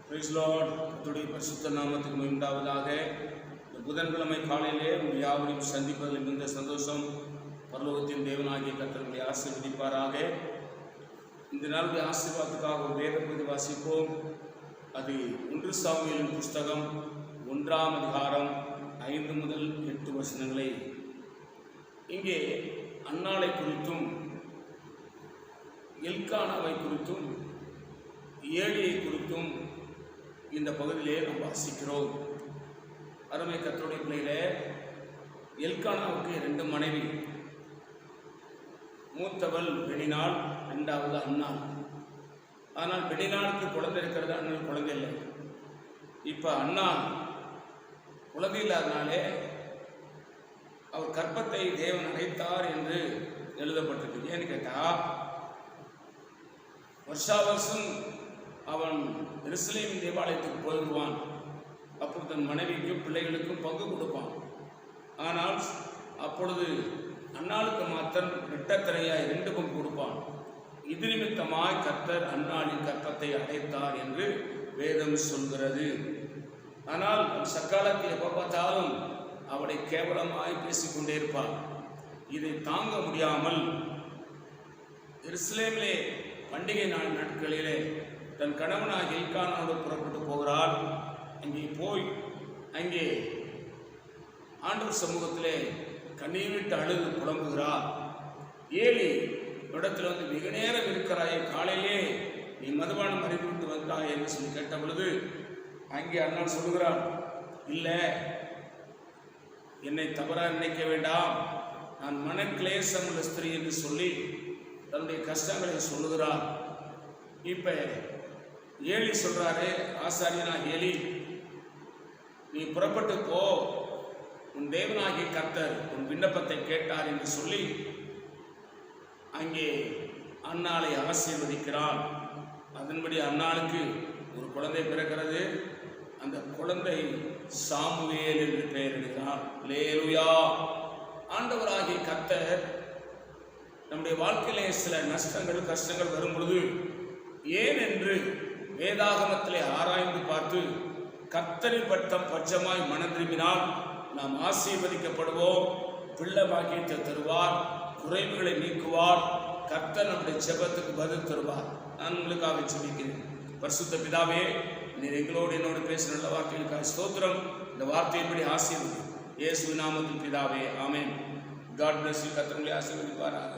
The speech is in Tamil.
Price Lord. கர்த்தருடைய பரிசுத்த நாமத்துக்கு மகிமையுண்டாவதாக. புதன்கிழமை காலையிலே உங்கள் யாவரையும் சந்திப்பதில் மிகுந்த சந்தோஷம். பரலோகத்தின் தேவனாகிய கர்த்தர் உங்களை ஆசீர்வதிப்பாராக. இந்த நாளுடைய ஆசீர்வாதத்துக்காக ஒரு வேத பகுதி வாசிப்போம். அது 1 சாமுவேலின் புஸ்தகம் 1ஆம் அதிகாரம் 5 முதல் 8 வசனங்களை. இங்கே அன்னாளை குறித்தும் எல்கானாவை குறித்தும் ஏலியை குறித்தும் இந்த பகுதியிலே நாம் வாசிக்கிறோம். அருமை கர்த்தருடைய பிள்ளைகளே, எல்கானாவுக்கு 2 மனைவி. மூத்தவள் பெனினாள், 2வது அன்னாள். ஆனால் பெனினாளுக்கு குழந்தை இருக்கிறது, அண்ணன் குழந்தை இல்லை. இப்போ அன்னாள் குழந்தை இல்லாதனாலே அவர் கற்பத்தை தேவன் அடைத்தார் என்று எழுதப்பட்டிருக்கு. ஏன்னு கேட்டால், வருஷா வருஷம் அவன் எருசலேம் தேவாலயத்துக்கு போயிடுவான். அப்போ தன் மனைவிக்கும் பிள்ளைகளுக்கும் பங்கு கொடுப்பான். ஆனால் அப்பொழுது அன்னாளுக்கு மாத்திரம் இரட்டத்தனையாய் 2 பங்கு கொடுப்பான். இது நிமித்தமாய் கர்த்தர் அன்னாளின் கற்பத்தை அடைத்தார் என்று வேதம் சொல்கிறது. ஆனால் சக்காலத்தில் எப்போ பார்த்தாலும் அவளை கேவலமாய் பேசிக்கொண்டே இருப்பாள். இதை தாங்க முடியாமல் எருசலேமிலே பண்டிகை நாள் நாட்களிலே தன் கணவனாக எல்கானாவோடு புறப்பட்டு போகிறாள். அங்கே போய் அங்கே ஆண்டவர் சமூகத்திலே கண்ணீர் விட்டு அழுது புலம்புகிறார். ஏலி இடத்துல வந்து மிக நேரம் இருக்கிறாயே, காலையிலே நீ மதுபானம் அறிவிட்டு வந்தாய் என்று சொல்லி கேட்ட பொழுது அங்கே அண்ணன் சொல்லுகிறான், இல்லை, என்னை தவறாக நினைக்க வேண்டாம், நான் மனக்லேசம் உள்ள ஸ்திரீ என்று சொல்லி தன்னுடைய கஷ்டங்களை சொல்லுகிறார். இப்போ ஏலி சொல்றாரு, ஆசாரியனா ஏலி, நீ புறப்பட்டு போ, உன் தேவனாகிய கர்த்தர் உன் விண்ணப்பத்தை கேட்டார் என்று சொல்லி அங்கே அன்னாளை ஆசீர்வதிக்கிறான். அதன்படி அன்னாளுக்கு ஒரு குழந்தை பிறக்கிறது. அந்த குழந்தை சாமுவேல் என்று பெயரிடுகிறார். அல்லேலூயா. ஆண்டவராகிய கர்த்தர் நம்முடைய வாழ்க்கையிலே சில நஷ்டங்கள் கஷ்டங்கள் வரும் பொழுது ஏன் என்று வேதாகமத்திலே ஆராய்ந்து பார்த்து கர்த்தரின் பட்சமாய் மனம் திரும்பினால் நாம் ஆசீர்வதிக்கப்படுவோம். பிள்ளை பாக்கியத்தை தருவார், குறைவுகளை நீக்குவார், கர்த்தர் நம்முடைய ஜெபத்துக்கு பதில் தருவார். நான் உங்களுக்காக ஜெபிக்கிறேன். பரிசுத்த பிதாவே, நீர் எங்களோடு என்னோடு பேசுகிற நல்ல வார்த்தைகளுக்காக ஸ்தோத்திரம். இந்த வார்த்தையின்படி ஆசீர்வதி. இயேசு நாமத்தில் பிதாவே, ஆமென். God bless you. கர்த்தர் உங்களை ஆசீர்வதிப்பாராக.